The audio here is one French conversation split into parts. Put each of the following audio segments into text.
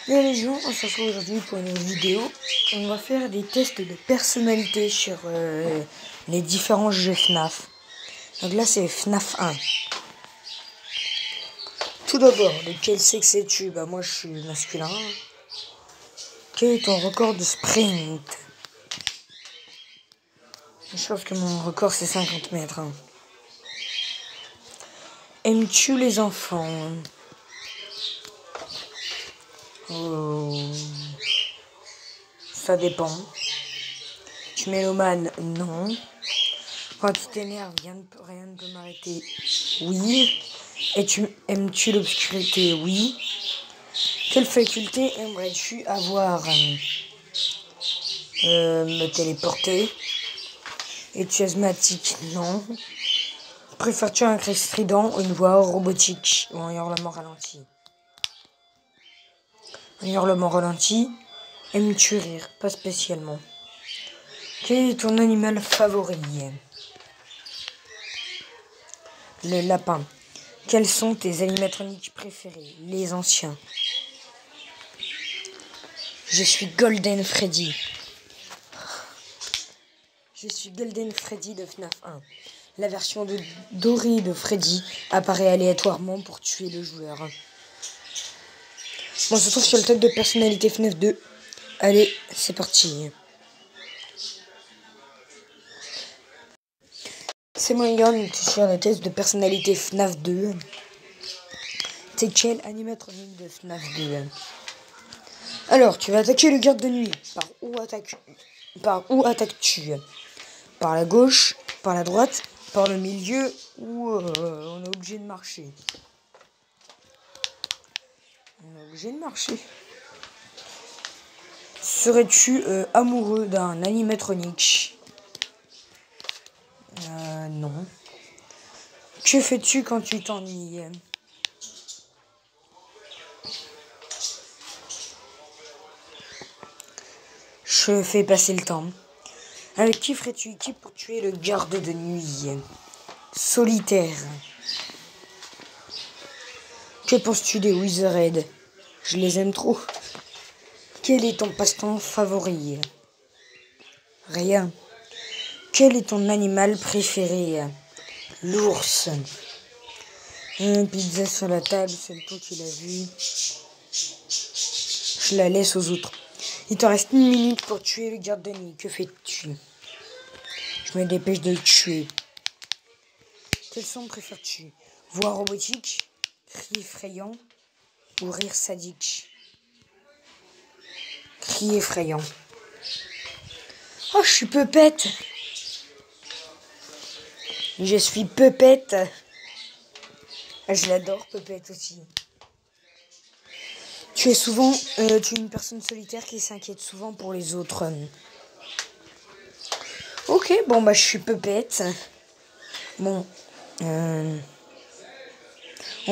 Et les gens, on se retrouve aujourd'hui pour une nouvelle vidéo. On va faire des tests de personnalité sur les différents jeux FNAF. Donc là, c'est FNAF 1. Tout d'abord, de quel sexe es-tu? Bah moi, je suis masculin. Quel est ton record de sprint? Je pense que mon record, c'est 50 mètres. Aimes-tu les enfants? Oh. Ça dépend. Tu es mélomane? Non. Quand tu t'énerves, rien ne peut m'arrêter? Oui. Aimes-tu l'obscurité? Oui. Quelle faculté aimerais-tu avoir? Me téléporter. Es-tu asthmatique? Non. Préfères-tu un cri strident ou une voix robotique ou un hurlement ralenti? Un hurlement ralenti. Aimes-tu rire? Pas spécialement. Quel est ton animal favori? Le lapin. Quels sont tes animatroniques préférés? Les anciens. Je suis Golden Freddy. Je suis Golden Freddy de FNAF 1. La version dorée de Freddy apparaît aléatoirement pour tuer le joueur. Bon, on se trouve sur le test de personnalité FNAF 2. Allez, c'est parti. C'est moi, Yann, sur le test de personnalité FNAF 2. T'es quel animatronique de FNAF 2? Alors, tu vas attaquer le garde de nuit. Par où attaques-tu? Par la gauche, par la droite, par le milieu, ou on est obligé de marcher? On est obligé de marcher. Serais-tu amoureux d'un animatronique? Non. Que fais-tu quand tu t'ennuies? Je fais passer le temps. Avec qui ferais-tu équipe pour tuer le garde de nuit? Solitaire. Que penses-tu des Wizarded? Je les aime trop. Quel est ton passe-temps favori? Rien. Quel est ton animal préféré? L'ours. Une pizza sur la table, c'est le pot qui l'a vu. Je la laisse aux autres. Il te reste 1 minute pour tuer le garde de nuit. Que fais-tu? Je me dépêche de le tuer. Quel son préfères-tu? Voix robotique, cri effrayant ou rire sadique? Cri effrayant. Oh, je suis Pepette. Je suis Pepette. Je l'adore, Pepette aussi. Tu es une personne solitaire qui s'inquiète souvent pour les autres. Ok, bon bah je suis Pepette. Bon, on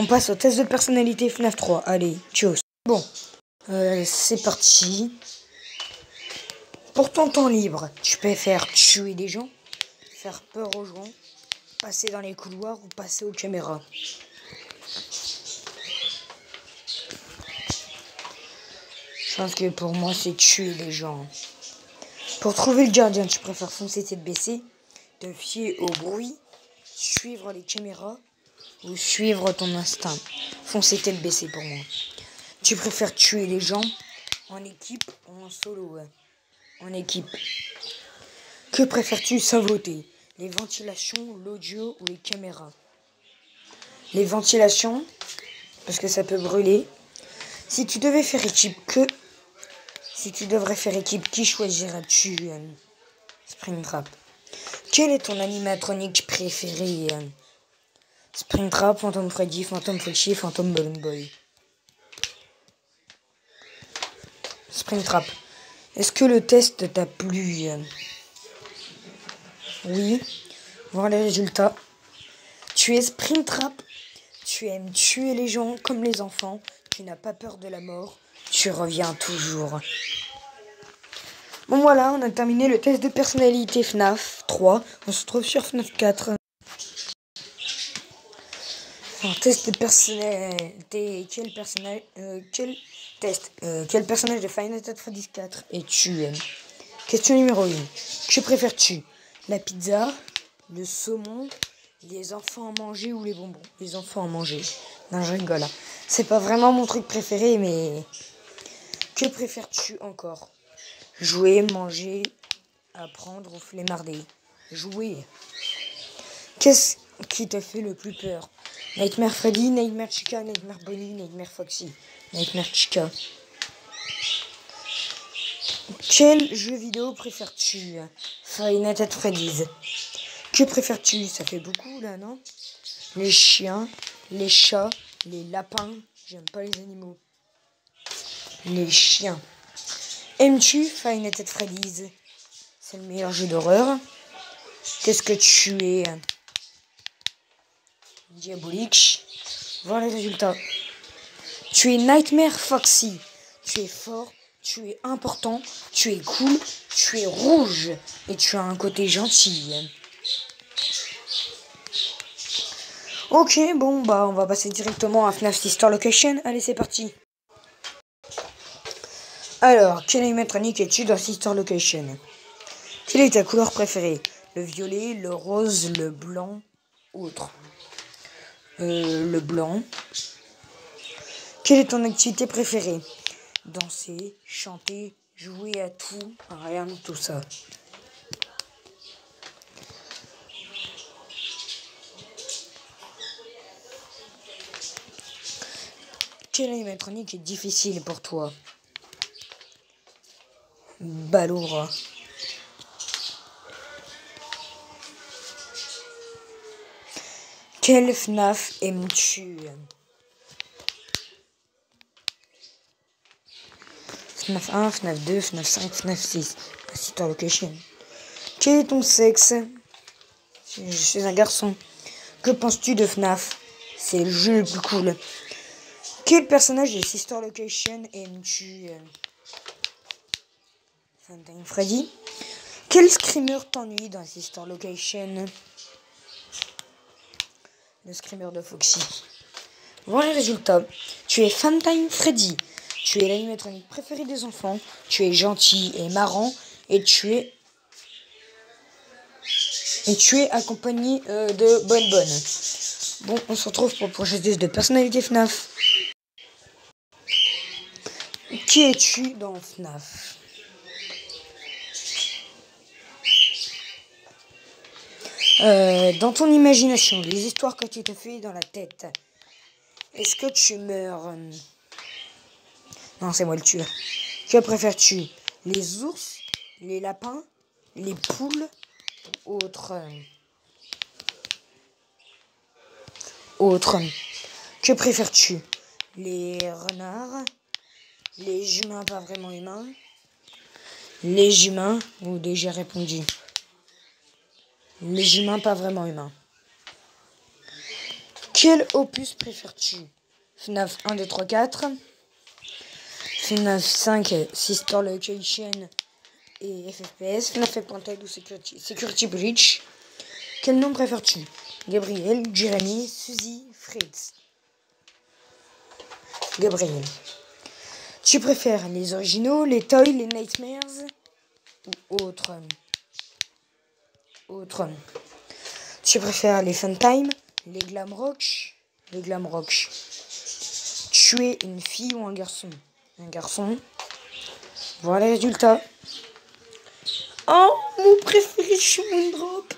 passe au test de personnalité FNAF 3. Allez, tchuss. Bon, c'est parti. Pour ton temps libre, tu préfères tuer des gens, faire peur aux gens, passer dans les couloirs ou passer aux caméras? Je pense que pour moi, c'est tuer les gens. Pour trouver le gardien, tu préfères foncer tête baissée, te fier au bruit, suivre les caméras ou suivre ton instinct? Foncer tête baissée pour moi. Tu préfères tuer les gens en équipe ou en solo? En équipe. Que préfères-tu saboter? Les ventilations, l'audio ou les caméras? Les ventilations, parce que ça peut brûler. Si tu devrais faire équipe, qui choisirais-tu? Springtrap. Quel est ton animatronique préféré? Springtrap, Phantom Freddy, Phantom Freddy, Phantom Balloon Boy. Springtrap. Est-ce que le test t'a plu? Oui. Voir les résultats. Tu es Springtrap. Tu aimes tuer les gens comme les enfants. Tu n'as pas peur de la mort. Tu reviens toujours. Bon voilà, on a terminé le test de personnalité FNAF 3. On se retrouve sur FNAF 4. Un test de personnalité. Quel Test. Quel personnage de Five Nights at Freddy's 4 es-tu? Question numéro 1. Que préfères-tu? La pizza, le saumon, les enfants à manger ou les bonbons? Les enfants à manger. Non, je rigole. C'est pas vraiment mon truc préféré, mais... Que préfères-tu encore? Jouer, manger, apprendre ou flemmarder? Jouer. Qu'est-ce qui te fait le plus peur? Nightmare Freddy, Nightmare Chica, Nightmare Bonnie, Nightmare Foxy. Nightmare Chica. Quel jeu vidéo préfères-tu? Five Nights at Freddy's. Que préfères-tu? Ça fait beaucoup là, non? Les chiens, les chats, les lapins. J'aime pas les animaux. Les chiens. Aimes-tu Five Nights at Freddy's? C'est le meilleur jeu d'horreur. Qu'est-ce que tu es? Diabolique. Voilà les résultats. Tu es Nightmare Foxy. Tu es fort, tu es important, tu es cool, tu es rouge et tu as un côté gentil. Ok, bon, bah on va passer directement à FNAF Sister Location. Allez, c'est parti. Alors, quel animatronique es-tu dans Sister Location? Quelle est ta couleur préférée? Le violet, le rose, le blanc, autre. Le blanc. Quelle est ton activité préférée? Danser, chanter, jouer à tout, rien de tout ça. Quel animatronique est difficile pour toi? Baloura. Quel FNAF aimes-tu? FNAF 1, FNAF 2, FNAF 5, FNAF 6. Sister Location. Quel est ton sexe? Je suis un garçon. Que penses-tu de FNAF? C'est le jeu le plus cool. Quel personnage de Sister Location aimes-tu? Funtime Freddy. Quel screamer t'ennuie dans Sister Location? Le screamer de Foxy. Voilà les résultats. Tu es Funtime Freddy. Tu es l'animatronique préféré des enfants. Tu es gentil et marrant. Et tu es accompagné de Bonne. Bon, on se retrouve pour le prochain test de personnalité FNAF. Qui es-tu dans FNAF? Dans ton imagination, les histoires que tu te fais dans la tête, est-ce que tu meurs? Non, c'est moi le tueur. Que préfères-tu? Les ours, les lapins, les poules ou autre. Que préfères-tu? Les renards, les humains pas vraiment humains, les humains, ou déjà répondu. Les humains pas vraiment humains. Quel opus préfères-tu? FNAF 1, 2, 3, 4. FNAF 5, Sister Location et FFPS. FNAF Planted ou Security Breach. Quel nom préfères-tu? Gabriel, Jeremy, Suzy, Fritz. Gabriel. Tu préfères les originaux, les toys, les nightmares ou autre. Tu préfères les Funtime, les Glamrock, Tu es une fille ou un garçon? Un garçon. Voilà les résultats. Oh, mon préféré, Moondrop.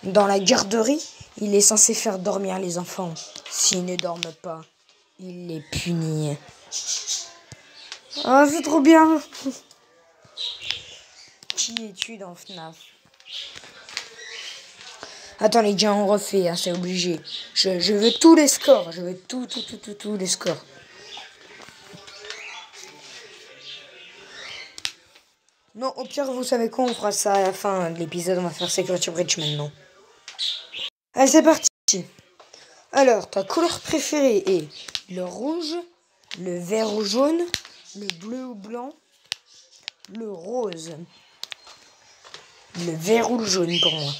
Dans la garderie, il est censé faire dormir les enfants. S'ils ne dorment pas, il les punit. Ah, c'est trop bien. Qui es-tu dans FNAF? Attends les gars, on refait, hein, c'est obligé. Je veux tous les scores. Je veux tous les scores. Non, au pire, vous savez quoi, on fera ça à la fin de l'épisode. On va faire Security Breach maintenant. Allez, c'est parti. Alors, ta couleur préférée est le rouge, le vert ou jaune, le bleu ou blanc, le rose. Le vert ou le jaune pour moi.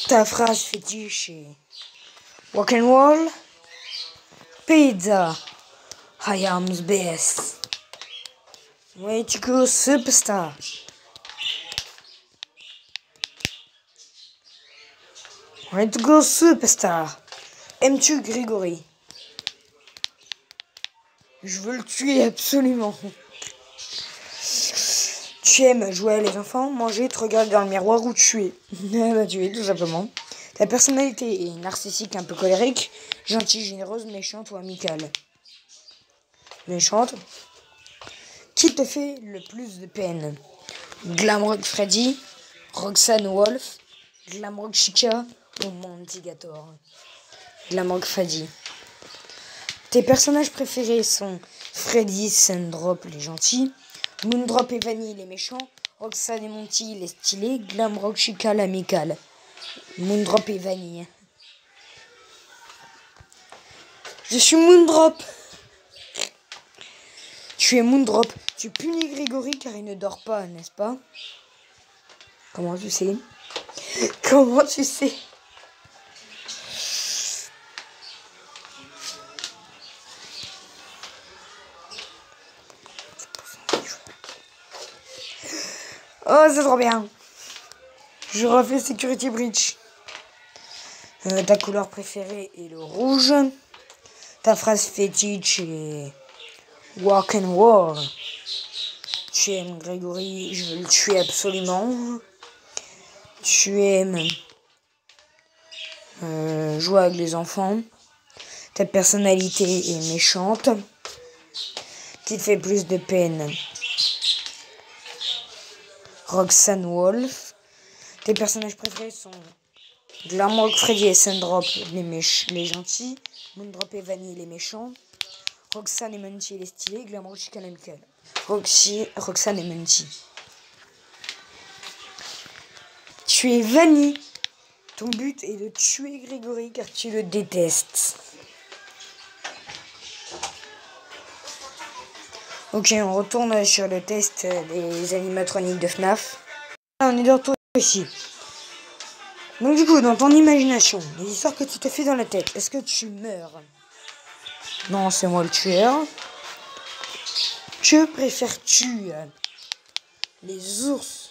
Ta phrase fétiche est rock'n'roll, Pizza. I am the best. Way to go, superstar. Way to go, superstar. Aimes-tu Grégory? Je veux le tuer absolument. Tu aimes jouer à les enfants, manger, te regarder dans le miroir ou tuer? Bah tuer, tout simplement. Ta personnalité est narcissique, un peu colérique, gentille, généreuse, méchante ou amicale? Méchante. Qui te fait le plus de peine? Glamrock Freddy, Roxanne Wolf, Glamrock Chica ou Mantigator? Glamrock Freddy. Tes personnages préférés sont Freddy, Sandrop, les gentils, Moondrop et Vanille, les méchants, Roxanne et Monty, les stylés, Glamrock Chica, l'amical. Moondrop et Vanille. Je suis Moondrop. Tu es Moondrop. Tu punis Grégory car il ne dort pas, n'est-ce pas? Comment tu sais? Comment tu sais? Oh, c'est trop bien. Je refais Security Breach. Ta couleur préférée est le rouge. Ta phrase fétiche est Walk and War. Tu aimes Grégory, je veux le tuer absolument. Tu aimes jouer avec les enfants. Ta personnalité est méchante. Qui te fait plus de peine? Roxanne Wolf. Tes personnages préférés sont Glamrock Freddy et Sandrop, les gentils. Moondrop et Vanille, les méchants. Roxanne et Monty, les stylés. Glamrock Chica, l'amical. Roxanne et Monty. Tu es Vanille. Ton but est de tuer Grégory car tu le détestes. Ok, on retourne sur le test des animatroniques de FNAF. On est de retour ici. Donc du coup, dans ton imagination, les histoires que tu te fais dans la tête, est-ce que tu meurs? Non, c'est moi le tueur. Que préfères-tu? Les ours,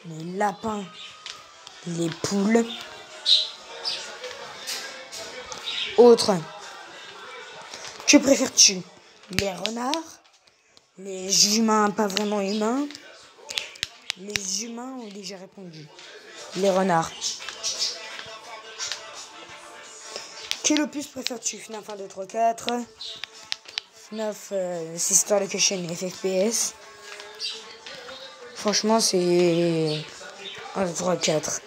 les lapins, les poules? Autre. Que préfères-tu? Les renards? Les humains pas vraiment humains? Les humains ont déjà répondu. Les renards. Quel opus préfères-tu? FNAF 1, 2, 3, 4. FNAF Sister Location et FFPS. Franchement, c'est 1, 2, 3, 4.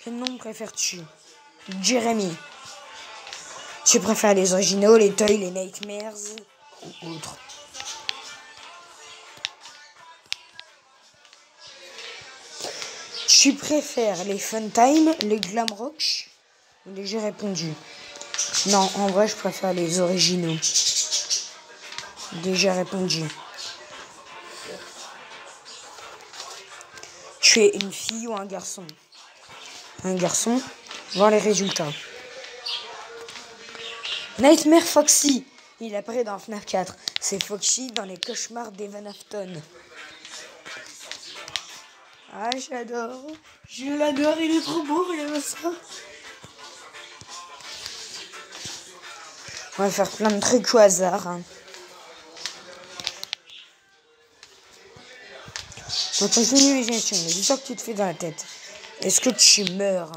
Quel nom préfères-tu? Jeremy. Tu préfères les originaux, les Toys, les Nightmares ou autres? Tu préfères les Funtime, les Glamrock? J'ai répondu. Non, en vrai, je préfère les originaux. Déjà répondu. Tu es une fille ou un garçon? Un garçon. Voir les résultats. Nightmare Foxy. Il apparaît dans FNAF 4. C'est Foxy dans les cauchemars d'Evan Afton. Ah, j'adore. Je l'adore, il est trop beau, regarde ça. On va faire plein de trucs au hasard. Hein. Dans ton imagination, les histoires que tu te fais dans la tête, est-ce que tu meurs?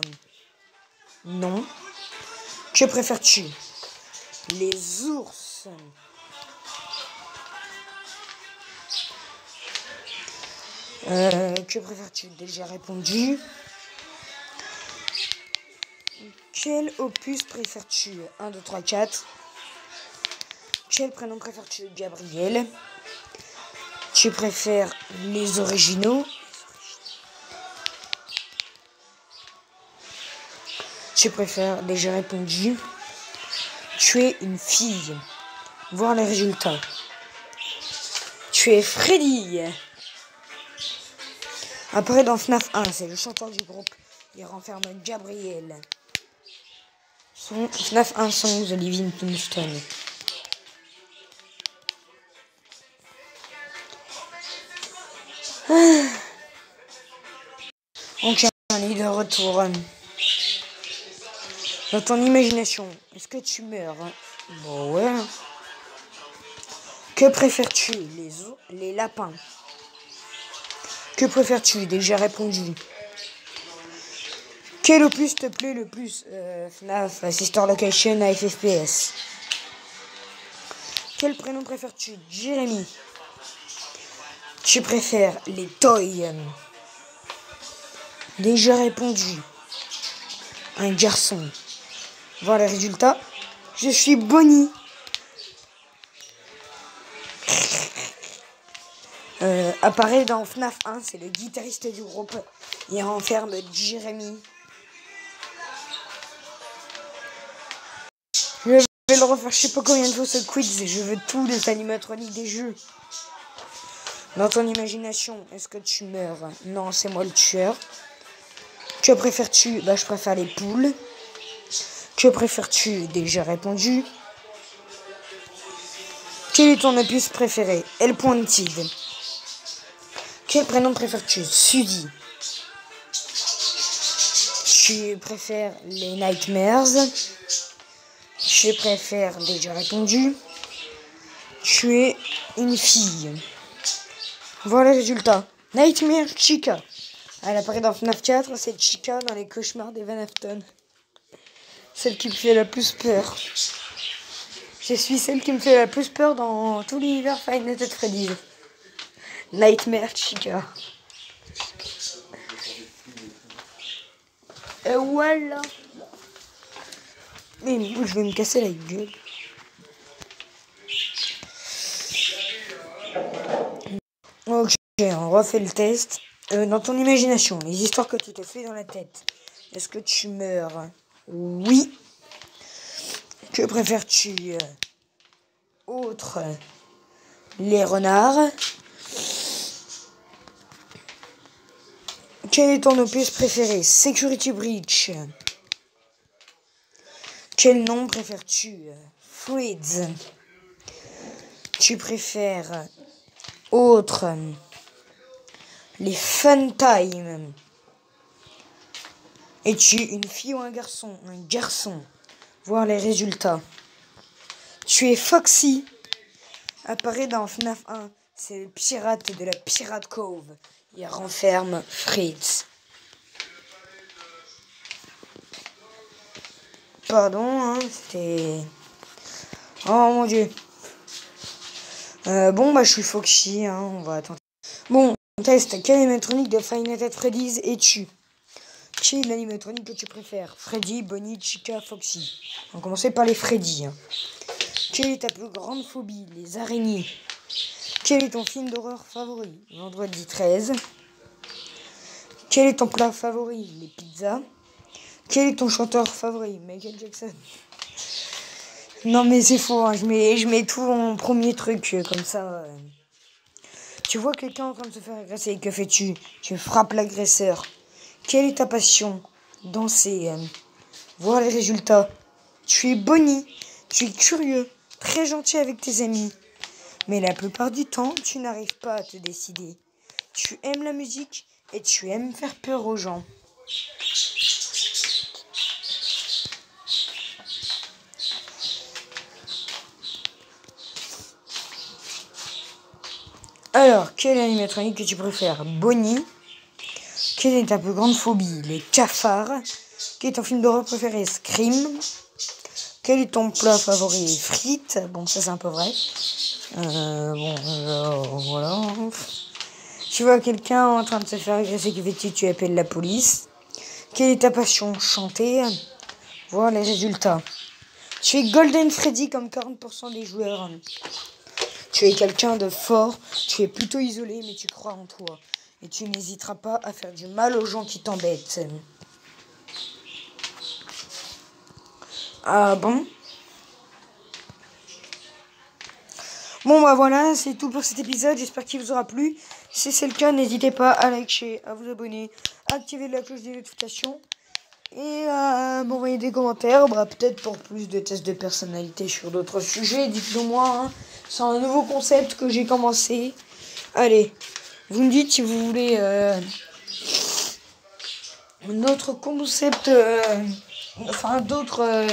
Non. Que préfères-tu? Les ours. Que préfères-tu? Déjà répondu. Quel opus préfères-tu? 1, 2, 3, 4. Quel prénom préfères-tu? Gabriel. Tu préfères les originaux? Tu préfères, déjà répondu. Tu es une fille. Voir les résultats. Tu es Freddy. Après dans FNAF 1, c'est le chanteur du groupe. Il renferme Gabriel. FNAF 1 Song The Living Tombstone. Donc on est de retour. Dans ton imagination, est-ce que tu meurs? Bon ouais. Que préfères-tu? Les lapins. Que préfères-tu? Déjà répondu. Quel opus te plaît le plus? FNAF, Sister Location, AFFPS. Quel prénom préfères-tu? Jérémy. Tu préfères les toys? Déjà répondu. Un garçon. Voilà le résultat. Je suis Bonnie. Apparaît dans FNAF 1, c'est le guitariste du groupe. Il renferme Jérémy. Je vais le refaire je sais pas combien de fois ce quiz. Je veux tous les animatroniques des jeux. Dans ton imagination, est-ce que tu meurs? Non, c'est moi le tueur. Que préfères-tu? Je préfère les poules. Que préfères-tu? Déjà répondu. Quel est ton opus préféré? L.Tid. Quel prénom préfères-tu? Suzy. Tu préfères les Nightmares? Je préfère, déjà répondu. Tu es une fille. Voilà le résultat. Nightmare Chica. Elle apparaît dans FNAF 4, c'est Chica dans les cauchemars d'Evan Afton. Celle qui me fait la plus peur. Je suis celle qui me fait la plus peur dans tout l'univers Five Nights at Freddy's. Nightmare Chica. Et voilà. Mais je vais me casser la gueule. Ok, on refait le test. Dans ton imagination, les histoires que tu te fais dans la tête. Est-ce que tu meurs? Oui. Que préfères-tu? Autre. Les renards. Quel est ton opus préféré? Security Breach. Quel nom préfères-tu? Fluids. Tu préfères autre. Les Fun Time. Es-tu une fille ou un garçon? Un garçon. Voir les résultats. Tu es Foxy. Apparaît dans FNAF 1. C'est le pirate de la Pirate Cove. Il renferme Fritz. Pardon, hein, c'était... Oh mon dieu. Je suis Foxy, hein, on va attendre. Bon, on teste. Quelle animatronique de Five Nights at Freddy's es-tu? Qui est l'animatronique que tu préfères? Freddy, Bonnie, Chica, Foxy. On va commencer par les Freddy. Hein. Quelle est ta plus grande phobie? Les araignées. Quel est ton film d'horreur favori? Vendredi 13. Quel est ton plat favori? Les pizzas. Quel est ton chanteur favori? Michael Jackson. Non mais c'est faux, hein. Je mets tout en premier truc, comme ça. Tu vois quelqu'un en train de se faire agresser, que fais-tu? Tu frappes l'agresseur. Quelle est ta passion? Danser. Voir les résultats. Tu es Bonnie. Tu es curieux. Très gentil avec tes amis. Mais la plupart du temps, tu n'arrives pas à te décider. Tu aimes la musique et tu aimes faire peur aux gens. Alors, quelle animatronique que tu préfères? Bonnie. Quelle est ta plus grande phobie? Les cafards. Quel est ton film d'horreur préféré? Scream. Quel est ton plat favori? Frites. Bon, ça c'est un peu vrai. Voilà. Tu vois quelqu'un en train de se faire agresser, que fais-tu? Tu appelles la police. Quelle est ta passion? Chanter. Voir les résultats. Tu es Golden Freddy comme 40% des joueurs. Tu es quelqu'un de fort. Tu es plutôt isolé, mais tu crois en toi. Et tu n'hésiteras pas à faire du mal aux gens qui t'embêtent. Ah bon? Bon voilà, c'est tout pour cet épisode. J'espère qu'il vous aura plu. Si c'est le cas, n'hésitez pas à liker, à vous abonner, à activer la cloche des notifications. et à m'envoyer des commentaires, peut-être pour plus de tests de personnalité sur d'autres sujets. Dites-le moi, hein. C'est un nouveau concept que j'ai commencé. Allez, vous me dites si vous voulez un autre concept, d'autres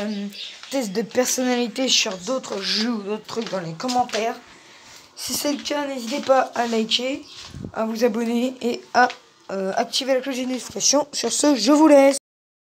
tests de personnalité sur d'autres jeux ou d'autres trucs dans les commentaires. Si c'est le cas, n'hésitez pas à liker, à vous abonner et à activer la cloche de notification. Sur ce, je vous laisse.